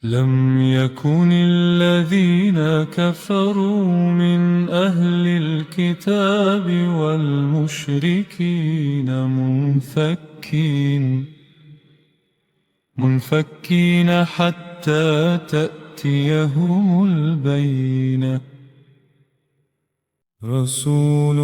لم يكن الذين كفروا من أهل الكتاب والمشركين منفكين حتى تأتيهم البينة رسول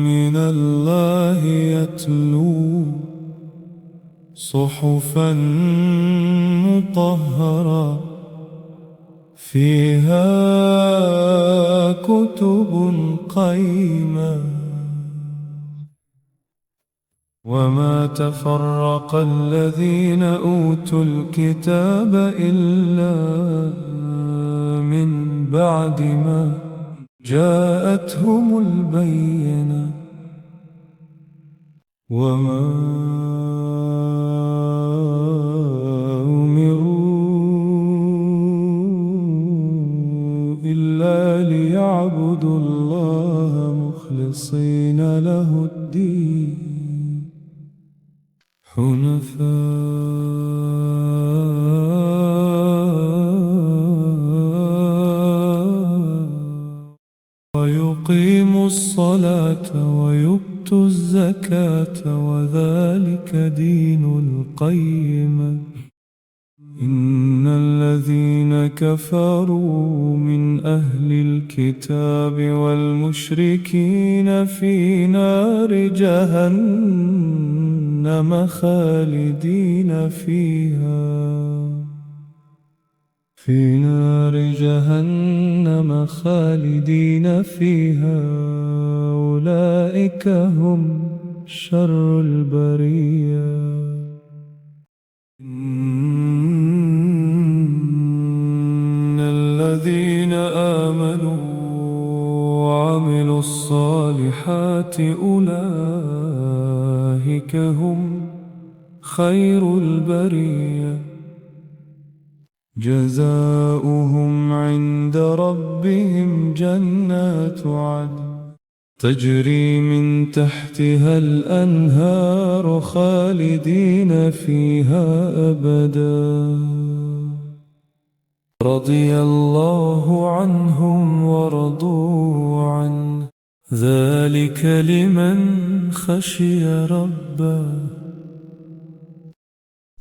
من الله يتلو صحفا مطهرة فيها كتب قيمة وما تفرق الذين أوتوا الكتاب إلا من بعد ما جاءتهم البينة وما أمروا إلا ليعبدوا الله مخلصين له الدين حنفاء ويقيموا الصلاة ويؤتوا الزكاة وذلك دين القيمة إن الذين كفروا من أهل الكتاب والمشركين في نار جهنم خالدين فيها أولئك هم شر البرية إن الذين آمنوا وعملوا الصالحات أولئك هم خير البرية جزاؤهم عند ربهم جنات عدن تجري من تحتها الأنهار خالدين فيها أبدا رضي الله عنهم ورضوا عنه ذلك لمن خشي ربه.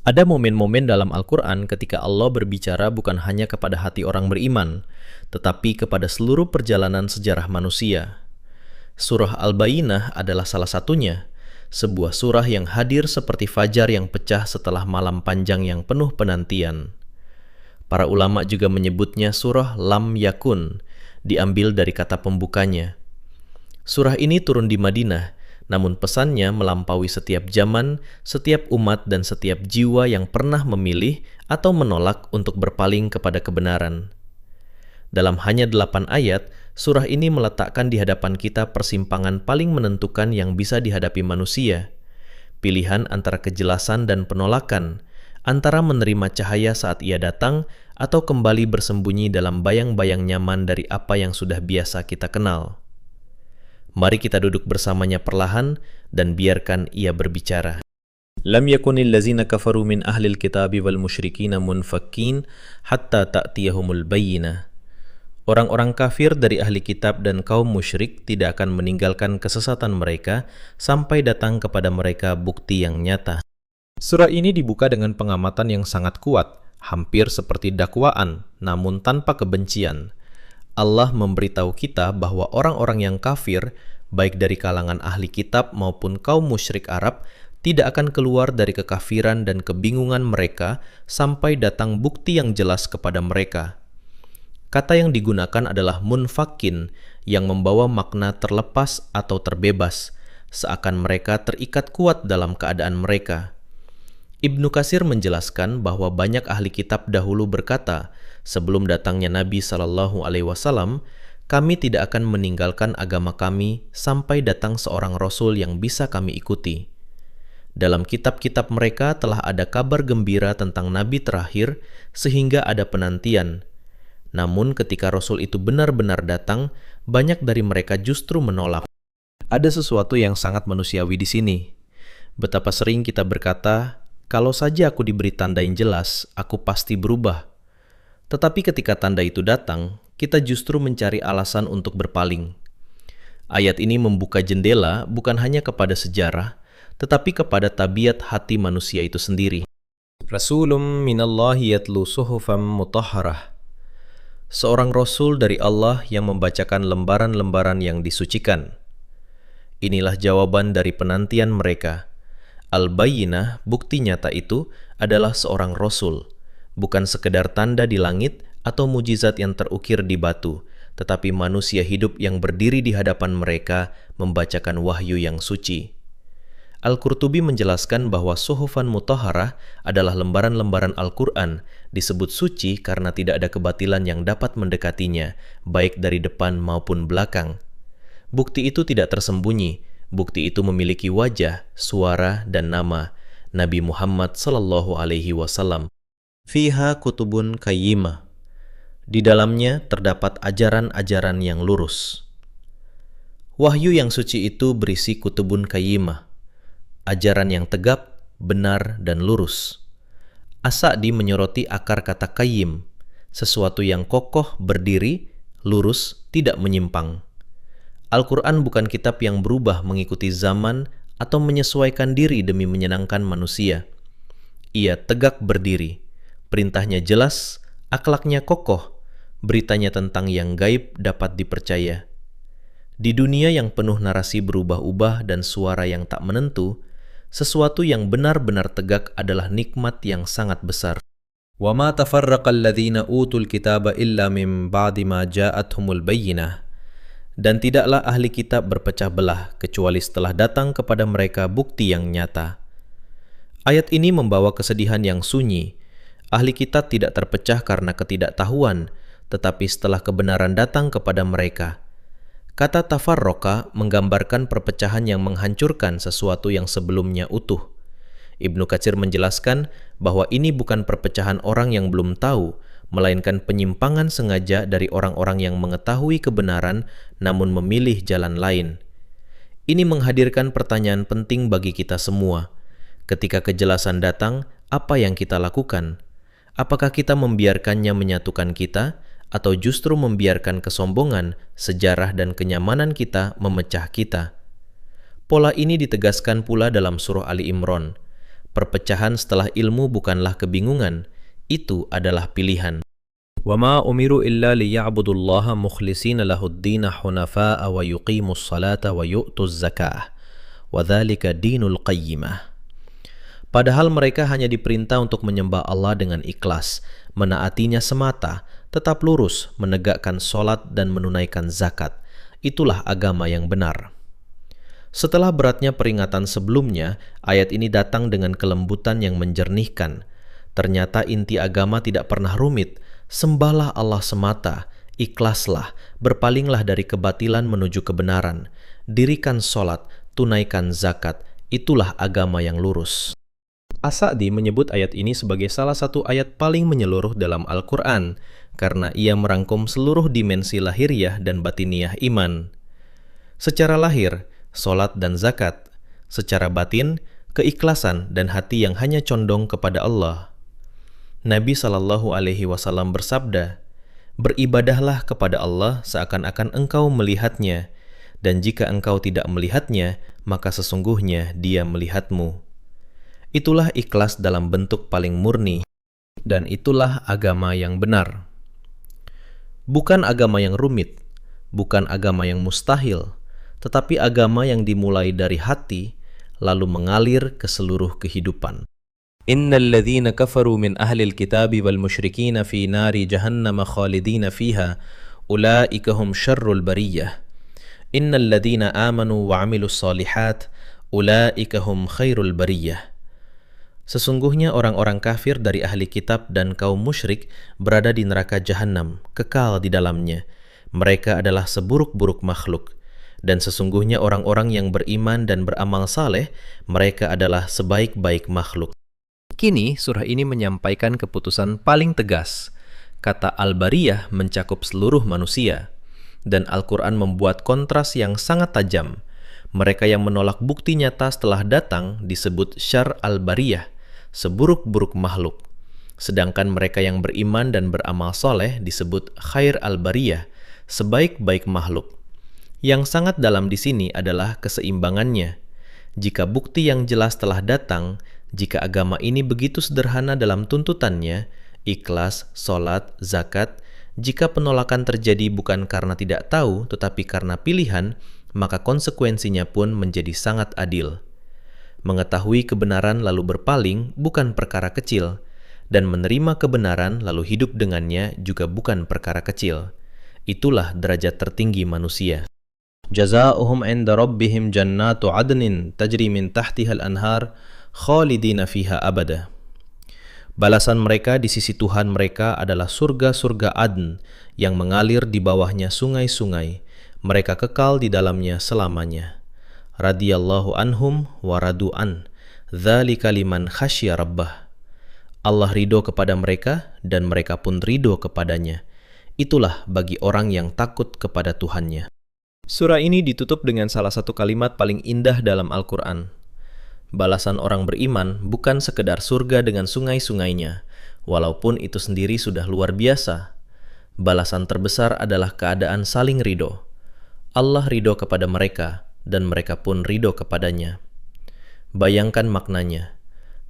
Ada momen-momen dalam Al-Quran ketika Allah berbicara bukan hanya kepada hati orang beriman, tetapi kepada seluruh perjalanan sejarah manusia. Surah Al-Bayyinah adalah salah satunya, sebuah surah yang hadir seperti fajar yang pecah setelah malam panjang yang penuh penantian. Para ulama juga menyebutnya surah Lam Yakun, diambil dari kata pembukanya. Surah ini turun di Madinah, namun pesannya melampaui setiap zaman, setiap umat, dan setiap jiwa yang pernah memilih atau menolak untuk berpaling kepada kebenaran. Dalam hanya 8 ayat, surah ini meletakkan di hadapan kita persimpangan paling menentukan yang bisa dihadapi manusia. Pilihan antara kejelasan dan penolakan, antara menerima cahaya saat ia datang, atau kembali bersembunyi dalam bayang-bayang nyaman dari apa yang sudah biasa kita kenal. Mari kita duduk bersamanya perlahan dan biarkan ia berbicara. Lam yakunil lazina kafaru min ahlil kitabi wal musyrikina munfakkin hatta ta'tiyahumul bayyinah. Orang-orang kafir dari ahli kitab dan kaum musyrik tidak akan meninggalkan kesesatan mereka sampai datang kepada mereka bukti yang nyata. Surah ini dibuka dengan pengamatan yang sangat kuat, hampir seperti dakwaan, namun tanpa kebencian. Allah memberitahu kita bahwa orang-orang yang kafir, baik dari kalangan ahli kitab maupun kaum musyrik Arab, tidak akan keluar dari kekafiran dan kebingungan mereka sampai datang bukti yang jelas kepada mereka. Kata yang digunakan adalah munfakin, yang membawa makna terlepas atau terbebas, seakan mereka terikat kuat dalam keadaan mereka. Ibnu Katsir menjelaskan bahwa banyak ahli kitab dahulu berkata, sebelum datangnya Nabi SAW, kami tidak akan meninggalkan agama kami sampai datang seorang Rasul yang bisa kami ikuti. Dalam kitab-kitab mereka telah ada kabar gembira tentang Nabi terakhir sehingga ada penantian. Namun ketika Rasul itu benar-benar datang, banyak dari mereka justru menolak. Ada sesuatu yang sangat manusiawi di sini. Betapa sering kita berkata, kalau saja aku diberi tanda yang jelas, aku pasti berubah. Tetapi ketika tanda itu datang, kita justru mencari alasan untuk berpaling. Ayat ini membuka jendela bukan hanya kepada sejarah, tetapi kepada tabiat hati manusia itu sendiri. Rasulun minallahi yatlu suhufan mutahharah. Seorang Rasul dari Allah yang membacakan lembaran-lembaran yang disucikan. Inilah jawaban dari penantian mereka. Al-Bayyinah, bukti nyata itu, adalah seorang Rasul, bukan sekedar tanda di langit atau mujizat yang terukir di batu, tetapi manusia hidup yang berdiri di hadapan mereka membacakan wahyu yang suci. Al-Qurtubi menjelaskan bahwa suhufan mutahharah adalah lembaran-lembaran Al-Quran, disebut suci karena tidak ada kebatilan yang dapat mendekatinya, baik dari depan maupun belakang. Bukti itu tidak tersembunyi, bukti itu memiliki wajah, suara, dan nama, Nabi Muhammad SAW. Fiha kutubun qayyimah. Di dalamnya terdapat ajaran-ajaran yang lurus. Wahyu yang suci itu berisi kutubun qayyimah, ajaran yang tegap, benar, dan lurus. As-Sa'di menyoroti akar kata qayyim, sesuatu yang kokoh, berdiri, lurus, tidak menyimpang. Al-Quran bukan kitab yang berubah mengikuti zaman atau menyesuaikan diri demi menyenangkan manusia. Ia tegak berdiri, perintahnya jelas, akhlaknya kokoh, beritanya tentang yang gaib dapat dipercaya. Di dunia yang penuh narasi berubah-ubah dan suara yang tak menentu, sesuatu yang benar-benar tegak adalah nikmat yang sangat besar. وَمَا تَفَرَّقَ الَّذِينَ أُوتُوا الْكِتَابَ إِلَّا مِنْ بَعْدِ مَا جَاءَتْهُمُ الْبَيِّنَةُ. Dan tidaklah ahli kitab berpecah belah kecuali setelah datang kepada mereka bukti yang nyata. Ayat ini membawa kesedihan yang sunyi. Ahli kitab tidak terpecah karena ketidaktahuan, tetapi setelah kebenaran datang kepada mereka. Kata tafarroqa menggambarkan perpecahan yang menghancurkan sesuatu yang sebelumnya utuh. Ibnu Katsir menjelaskan bahwa ini bukan perpecahan orang yang belum tahu, melainkan penyimpangan sengaja dari orang-orang yang mengetahui kebenaran namun memilih jalan lain. Ini menghadirkan pertanyaan penting bagi kita semua. Ketika kejelasan datang, apa yang kita lakukan? Apakah kita membiarkannya menyatukan kita, atau justru membiarkan kesombongan, sejarah, dan kenyamanan kita memecah kita? Pola ini ditegaskan pula dalam surah Ali Imran. Perpecahan setelah ilmu bukanlah kebingungan, itu adalah pilihan. وَمَا أُمِرُوا إِلَّا لِيَعْبُدُوا اللَّهَ مُخْلِصِينَ لَهُ الدِّينَ حُنَفَاءَ وَيُقِيمُوا الصَّلَاةَ وَيُؤْتُوا الزَّكَاةَ وَذَلِكَ دِينُ الْقَيِّمَةِ. Padahal mereka hanya diperintah untuk menyembah Allah dengan ikhlas, menaatinya semata, tetap lurus, menegakkan sholat dan menunaikan zakat. Itulah agama yang benar. Setelah beratnya peringatan sebelumnya, ayat ini datang dengan kelembutan yang menjernihkan. Ternyata inti agama tidak pernah rumit. Sembahlah Allah semata, ikhlaslah, berpalinglah dari kebatilan menuju kebenaran, dirikan sholat, tunaikan zakat, itulah agama yang lurus. As-Sa'di menyebut ayat ini sebagai salah satu ayat paling menyeluruh dalam Al-Quran, karena ia merangkum seluruh dimensi lahiriah dan batiniah iman. Secara lahir, sholat dan zakat. Secara batin, keikhlasan dan hati yang hanya condong kepada Allah. Nabi SAW bersabda, "Beribadahlah kepada Allah seakan-akan engkau melihatnya, dan jika engkau tidak melihatnya, maka sesungguhnya Dia melihatmu." Itulah ikhlas dalam bentuk paling murni, dan itulah agama yang benar. Bukan agama yang rumit, bukan agama yang mustahil, tetapi agama yang dimulai dari hati, lalu mengalir ke seluruh kehidupan. Innal ladzina kafaru min ahlil kitabi wal musyrikin fi nari jahannam khalidina fiha ulaika hum syarrul bariyah. Innal ladzina amanu wa 'amilus shalihat ulaika hum khairul bariyah. Sesungguhnya orang-orang kafir dari ahli kitab dan kaum musyrik berada di neraka jahanam, kekal di dalamnya. Mereka adalah seburuk-buruk makhluk. Dan sesungguhnya orang-orang yang beriman dan beramal saleh, mereka adalah sebaik-baik makhluk. Kini surah ini menyampaikan keputusan paling tegas. Kata Al-Bariyah mencakup seluruh manusia. Dan Al-Quran membuat kontras yang sangat tajam. Mereka yang menolak bukti nyata setelah datang disebut syar Al-Bariyah, seburuk-buruk makhluk. Sedangkan mereka yang beriman dan beramal soleh disebut khair al-bariyah, sebaik-baik makhluk. Yang sangat dalam di sini adalah keseimbangannya. Jika bukti yang jelas telah datang, jika agama ini begitu sederhana dalam tuntutannya, ikhlas, sholat, zakat, jika penolakan terjadi bukan karena tidak tahu tetapi karena pilihan, maka konsekuensinya pun menjadi sangat adil. Mengetahui kebenaran lalu berpaling bukan perkara kecil, dan menerima kebenaran lalu hidup dengannya juga bukan perkara kecil. Itulah derajat tertinggi manusia. Jazaohum 'inda rabbihim jannatu 'adnin tajri min tahtiha al-anhar khalidina fiha abada. Balasan mereka di sisi Tuhan mereka adalah surga-surga Adn yang mengalir di bawahnya sungai-sungai. Mereka kekal di dalamnya selamanya. Radiyallahu anhum wa radu an. Dzalika liman khasyya rabbah. Allah ridho kepada mereka dan mereka pun ridho kepadanya. Itulah bagi orang yang takut kepada Tuhannya. Surah ini ditutup dengan salah satu kalimat paling indah dalam Al-Quran. Balasan orang beriman bukan sekedar surga dengan sungai-sungainya, walaupun itu sendiri sudah luar biasa. Balasan terbesar adalah keadaan saling ridho. Allah ridho kepada mereka, dan mereka pun ridho kepadanya. Bayangkan maknanya.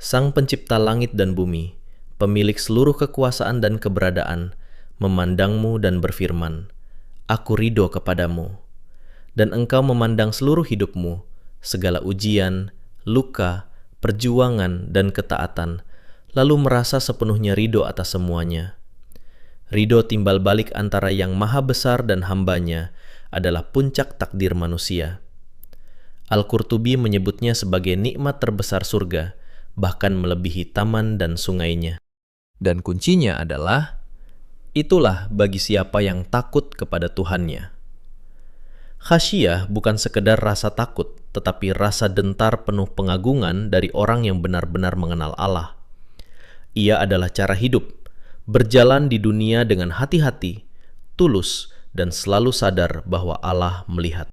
Sang pencipta langit dan bumi, pemilik seluruh kekuasaan dan keberadaan, memandangmu dan berfirman, "Aku ridho kepadamu." Dan engkau memandang seluruh hidupmu, segala ujian, luka, perjuangan, dan ketaatan, lalu merasa sepenuhnya ridho atas semuanya. Ridho timbal balik antara yang maha besar dan hambanya adalah puncak takdir manusia. Al-Qurtubi menyebutnya sebagai nikmat terbesar surga, bahkan melebihi taman dan sungainya. Dan kuncinya adalah, itulah bagi siapa yang takut kepada Tuhannya. Khasyiyah bukan sekedar rasa takut, tetapi rasa dentar penuh pengagungan dari orang yang benar-benar mengenal Allah. Ia adalah cara hidup, berjalan di dunia dengan hati-hati, tulus, dan selalu sadar bahwa Allah melihat.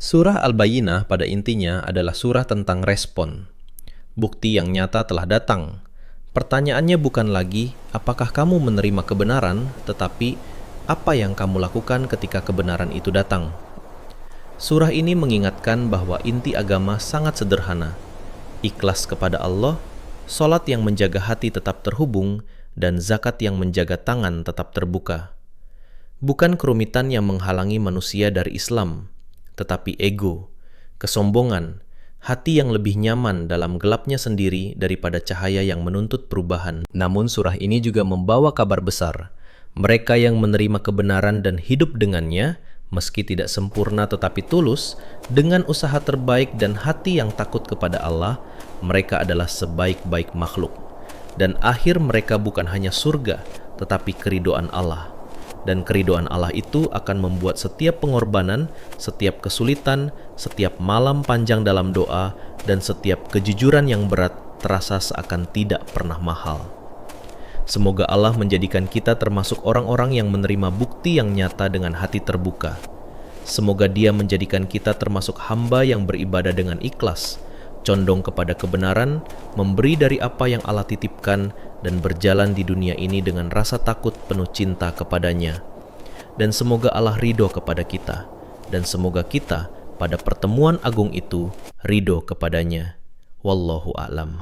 Surah Al-Bayyinah pada intinya adalah surah tentang respon. Bukti yang nyata telah datang. Pertanyaannya bukan lagi, apakah kamu menerima kebenaran, tetapi apa yang kamu lakukan ketika kebenaran itu datang. Surah ini mengingatkan bahwa inti agama sangat sederhana. Ikhlas kepada Allah, sholat yang menjaga hati tetap terhubung, dan zakat yang menjaga tangan tetap terbuka. Bukan kerumitan yang menghalangi manusia dari Islam, tetapi ego, kesombongan, hati yang lebih nyaman dalam gelapnya sendiri daripada cahaya yang menuntut perubahan. Namun surah ini juga membawa kabar besar. Mereka yang menerima kebenaran dan hidup dengannya, meski tidak sempurna tetapi tulus, dengan usaha terbaik dan hati yang takut kepada Allah, mereka adalah sebaik-baik makhluk. Dan akhir mereka bukan hanya surga, tetapi keridhaan Allah. Dan keridhaan Allah itu akan membuat setiap pengorbanan, setiap kesulitan, setiap malam panjang dalam doa, dan setiap kejujuran yang berat terasa seakan tidak pernah mahal. Semoga Allah menjadikan kita termasuk orang-orang yang menerima bukti yang nyata dengan hati terbuka. Semoga Dia menjadikan kita termasuk hamba yang beribadah dengan ikhlas, condong kepada kebenaran, memberi dari apa yang Allah titipkan, dan berjalan di dunia ini dengan rasa takut penuh cinta kepadanya. Dan semoga Allah ridho kepada kita, dan semoga kita pada pertemuan agung itu ridho kepadanya. Wallahu a'lam.